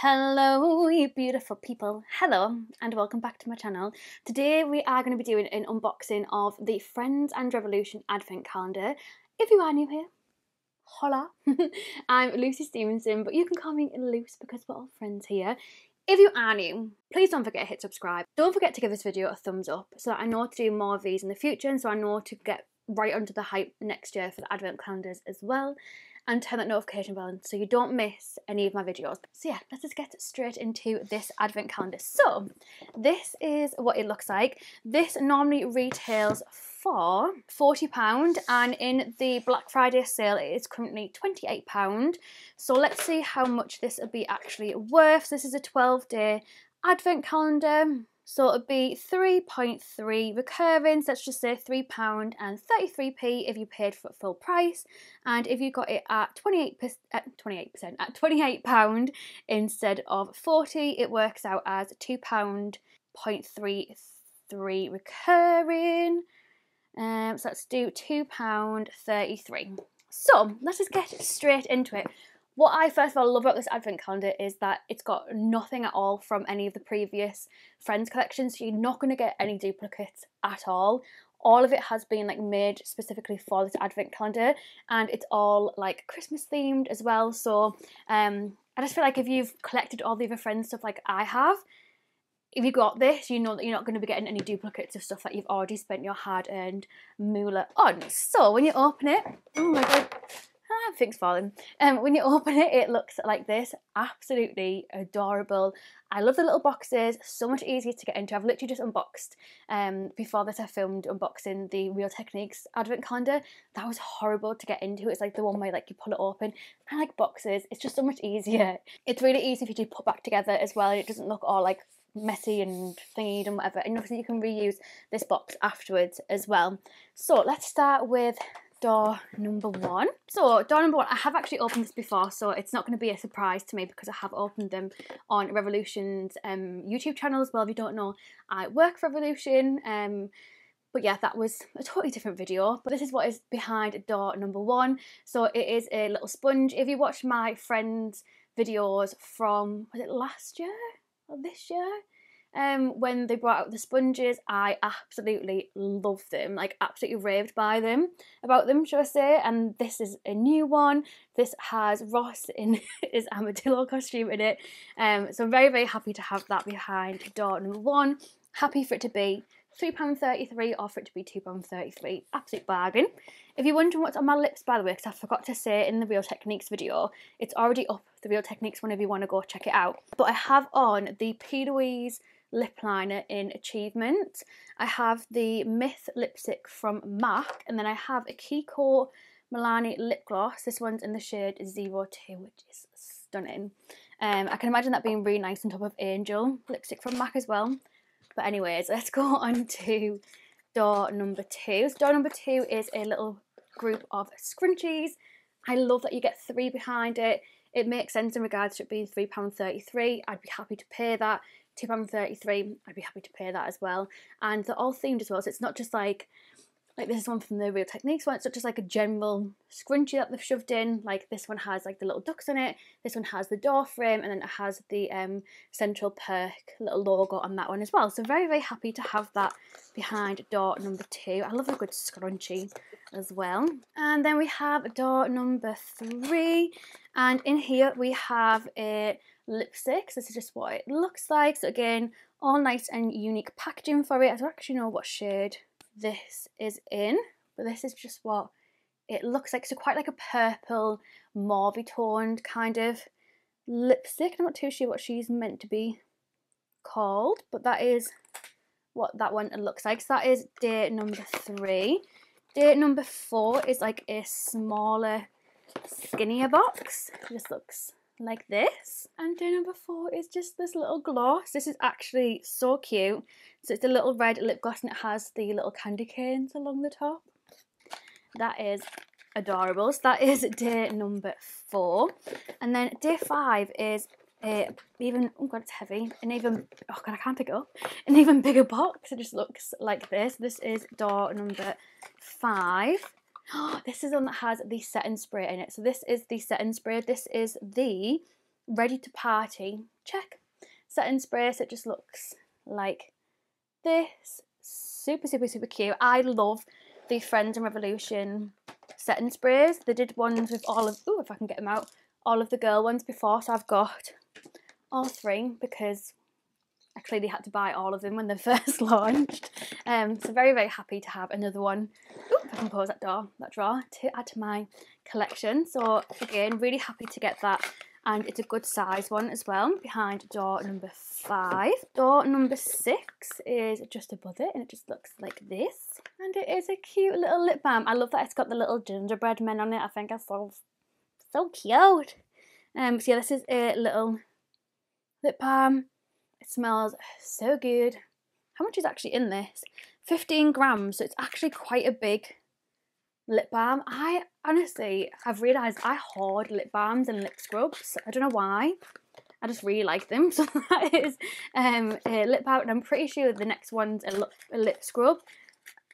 Hello you beautiful people, hello and welcome back to my channel. Today we are going to be doing an unboxing of the Friends and Revolution Advent Calendar. If you are new here, holla. I'm Lucy Stephenson, but you can call me Luce because we're all friends here. If you are new, please don't forget to hit subscribe. Don't forget to give this video a thumbs up so that I know to do more of these in the future and so I know to get right under the hype next year for the Advent calendars as well. And turn that notification bell so you don't miss any of my videos. So yeah, let's just get straight into this advent calendar. So this is what it looks like. This normally retails for £40 and in the Black Friday sale it is currently £28. So let's see how much this will be actually worth. So this is a 12-day advent calendar. So it'd be 3.3 recurring, so let's just say £3 and 33p if you paid for full price, and if you got it at 28% instead of 40, it works out as £2.33 recurring. So let's do £2.33. So let's just get straight into it. What I first of all love about this advent calendar is that it's got nothing at all from any of the previous Friends collections, so you're not going to get any duplicates at all. All of it has been like made specifically for this advent calendar, and it's all like Christmas themed as well. So I just feel like if you've collected all the other Friends stuff like I have, if you got this, you know that you're not going to be getting any duplicates of stuff that you've already spent your hard-earned moolah on. So when you open it, oh my god, things falling. When you open it, it looks like this. Absolutely adorable. I love the little boxes. So much easier to get into. I've literally just unboxed. Before this, I filmed unboxing the Real Techniques advent calendar. That was horrible to get into. It's like the one where like you pull it open. I like boxes. It's just so much easier. It's really easy for you to put back together as well. It doesn't look all like messy and thingied and whatever. And obviously you can reuse this box afterwards as well. So let's start with door number one. So door number one, I have actually opened this before, so it's not going to be a surprise to me because I have opened them on Revolution's YouTube channel as well. If you don't know, I work for Revolution, but yeah, that was a totally different video. But this is what is behind door number one. So it is a little sponge. If you watch my Friends videos from, was it last year or this year? When they brought out the sponges, I absolutely loved them, like absolutely raved about them, shall I say. And this is a new one. This has Ross in his armadillo costume in it. So I'm very, very happy to have that behind door number one. Happy for it to be £3.33 or for it to be £2.33. Absolute bargain. If you're wondering what's on my lips, by the way, because I forgot to say in the Real Techniques video, it's already up, the Real Techniques one, if you want to go check it out. But I have on the P. Louise lip liner in Achievement. I have the Myth lipstick from MAC, and then I have a Kiko Milani lip gloss. This one's in the shade 02, which is stunning. I can imagine that being really nice on top of Angel lipstick from MAC as well. But anyways, let's go on to door number two. So door number two is a little group of scrunchies. I love that you get three behind it. It makes sense in regards to it being £3.33. I'd be happy to pay that. £2.33, I'd be happy to pay that as well. And they're all themed as well, so it's not just like this is one from the Real Techniques one, it's not just like a general scrunchie that they've shoved in. Like this one has like the little ducks on it, this one has the door frame, and then it has the Central Perk little logo on that one as well. So very, very happy to have that behind door number two. I love a good scrunchie as well. And then we have door number three, and in here we have a lipstick. So this is just what it looks like. So again, all nice and unique packaging for it. I don't actually know what shade this is in, but this is just what it looks like. So quite like a purple mauvey toned kind of lipstick. I'm not too sure what she's meant to be called, but that is what that one looks like. So that is day number three. Day number four is like a smaller, skinnier box. It just looks like this. And day number four is just this little gloss. This is actually so cute. So it's a little red lip gloss and it has the little candy canes along the top. That is adorable. So that is day number four. And then day five is even, oh god, it's heavy, an even, oh god, I can't pick it up, an even bigger box. It just looks like this. This is door number 5. Oh, this is one that has the setting spray in it. So this is the setting spray. This is the ready to party, check. Setting spray, so it just looks like this. Super, super, super cute. I love the Friends and Revolution setting sprays. They did ones with all of, if I can get them out, all of the girl ones before, so I've got all 3 because I clearly had to buy all of them when they first launched. So very, very happy to have another one. If I can close that drawer to add to my collection. So again, really happy to get that, and it's a good size one as well, behind door number 5. Door number 6 is just above it, and it just looks like this. And it is a cute little lip balm. I love that it's got the little gingerbread men on it. I think it's so cute. So yeah, this is a little lip balm. It smells so good. How much is actually in this? 15 grams, so it's actually quite a big lip balm. I've realised I hoard lip balms and lip scrubs. I don't know why. I just really like them. So that is a lip balm, and I'm pretty sure the next one's a lip scrub.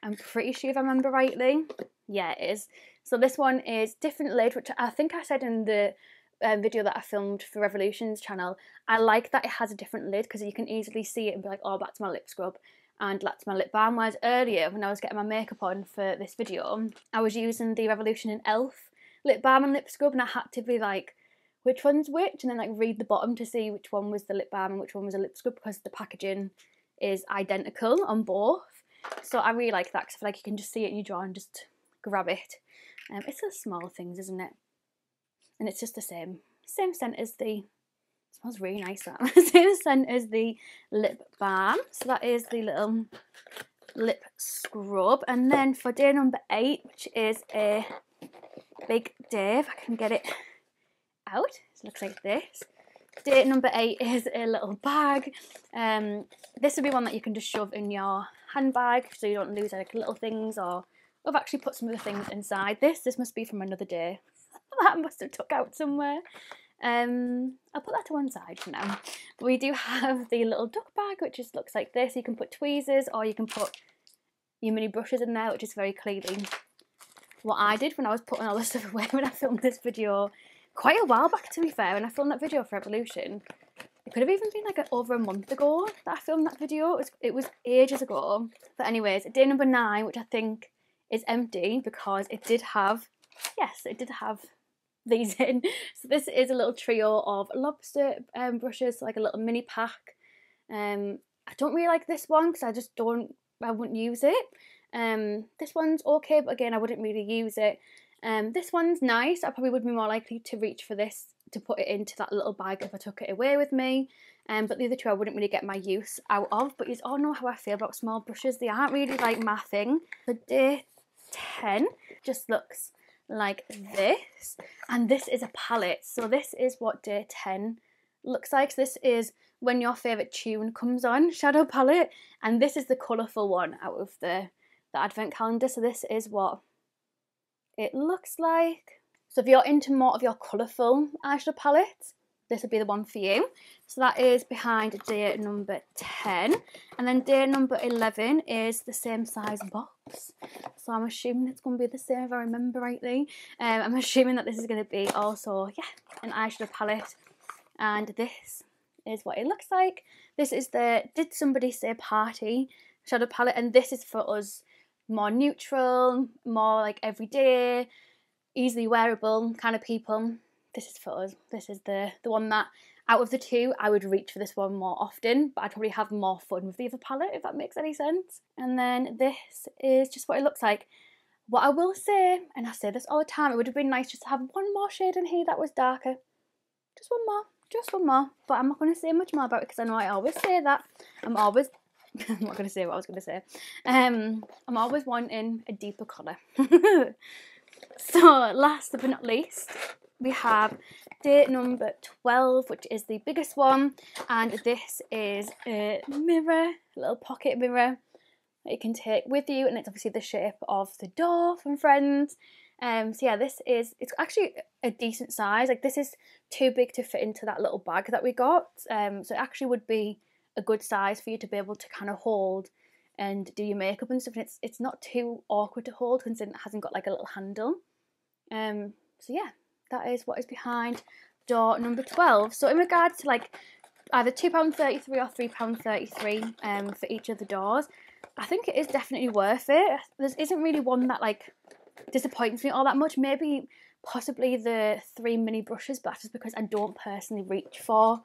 I'm pretty sure if I remember rightly. Yeah, it is. So this one is different lid, which I think I said in the video that I filmed for Revolution's channel. I like that it has a different lid because you can easily see it and be like, oh, that's my lip scrub and that's my lip balm. Whereas earlier when I was getting my makeup on for this video, I was using the Revolution and Elf lip balm and lip scrub, and I had to be like, which one's which, and then like read the bottom to see which one was the lip balm and which one was a lip scrub, because the packaging is identical on both. So I really like that because I feel like you can just see it in your drawer and just grab it. It's the small things, isn't it? And it's just the same scent as the, it smells really nice, that. Same scent as the lip balm. So that is the little lip scrub. And then for day number 8, which is a big day, if I can get it out, it looks like this. Day number 8 is a little bag. This would be one that you can just shove in your handbag so you don't lose like little things, or I've actually put some of the things inside this. This must be from another day. That I must have took out somewhere. I'll put that to one side for now. We do have the little duck bag, which just looks like this. You can put tweezers or you can put your mini brushes in there, which is very clearly what I did when I was putting all this stuff away when I filmed this video quite a while back, to be fair. When I filmed that video for Revolution, it could have even been like over a month ago that I filmed that video. It was ages ago. But anyways, day number 9, which I think is empty because it did have, yes, it did have these in. So this is a little trio of lobster brushes, so like a little mini pack. I don't really like this one because I wouldn't use it. This one's okay, but again, I wouldn't really use it. This one's nice. I probably would be more likely to reach for this to put it into that little bag if I took it away with me. But the other two I wouldn't really get my use out of. But you all know how I feel about small brushes. They aren't really like my thing. So day 10 just looks like this, and this is a palette. So this is what day 10 looks like. So this is when your favourite tune comes on, shadow palette, and this is the colourful one out of the advent calendar. So this is what it looks like. So if you're into more of your colourful eyeshadow palettes, this would be the one for you. So that is behind day number 10. And then day number 11 is the same size box. So I'm assuming it's going to be the same if I remember rightly. I'm assuming that this is going to be also, yeah, an eyeshadow palette. And this is what it looks like. This is the Did Somebody Say Party shadow palette. And this is for us more neutral, more like everyday, easily wearable kind of people. This is for us. This is the one that, out of the two, I would reach for this one more often, but I'd probably have more fun with the other palette, if that makes any sense. And then this is just what it looks like. What I will say, and I say this all the time, it would have been nice just to have one more shade in here that was darker. Just one more. But I'm not going to say much more about it because I know I always say that. I'm not going to say what I was going to say. I'm always wanting a deeper colour. So last but not least, we have day number 12, which is the biggest one, and this is a mirror, a little pocket mirror that you can take with you, and it's obviously the shape of the door from Friends. So yeah, it's actually a decent size. Like, this is too big to fit into that little bag that we got. So it actually would be a good size for you to be able to kind of hold and do your makeup and stuff. And it's not too awkward to hold considering it hasn't got like a little handle. So yeah, that is what is behind door number 12. So in regards to like either £2.33 or £3.33 for each of the doors, I think it is definitely worth it. There isn't really one that like disappoints me all that much. Maybe possibly the 3 mini brushes, but that's just because I don't personally reach for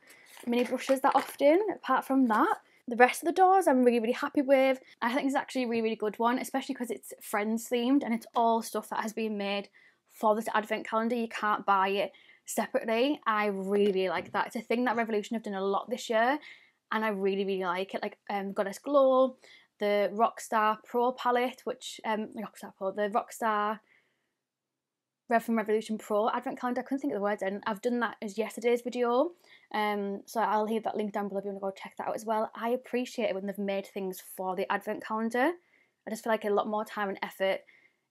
mini brushes that often. Apart from that, the rest of the doors I'm really happy with. I think it's actually a really good one, especially because it's Friends themed and it's all stuff that has been made for this advent calendar. You can't buy it separately. I really like that. It's a thing that Revolution have done a lot this year, and I really like it. Like Goddess Glow, the Rockstar Pro palette, which the Rockstar Rev from Revolution Pro advent calendar. I couldn't think of the words, and I've done that as yesterday's video. So I'll leave that link down below if you want to go check that out as well. I appreciate it when they've made things for the advent calendar. I just feel like a lot more time and effort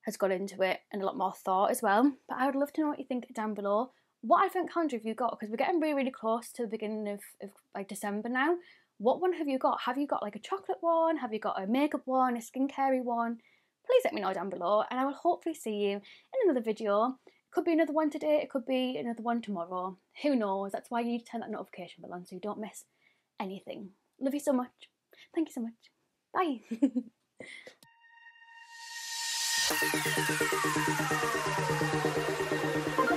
has gone into it, and a lot more thought as well. But I would love to know what you think down below. What advent calendar have you got? Because we're getting really close to the beginning of like December now. What one have you got? Have you got like a chocolate one? Have you got a makeup one, a skincare one? Please let me know down below, and I will hopefully see you in another video. It could be another one today, it could be another one tomorrow. Who knows? That's why you need to turn that notification bell on so you don't miss anything. Love you so much. Thank you so much. Bye.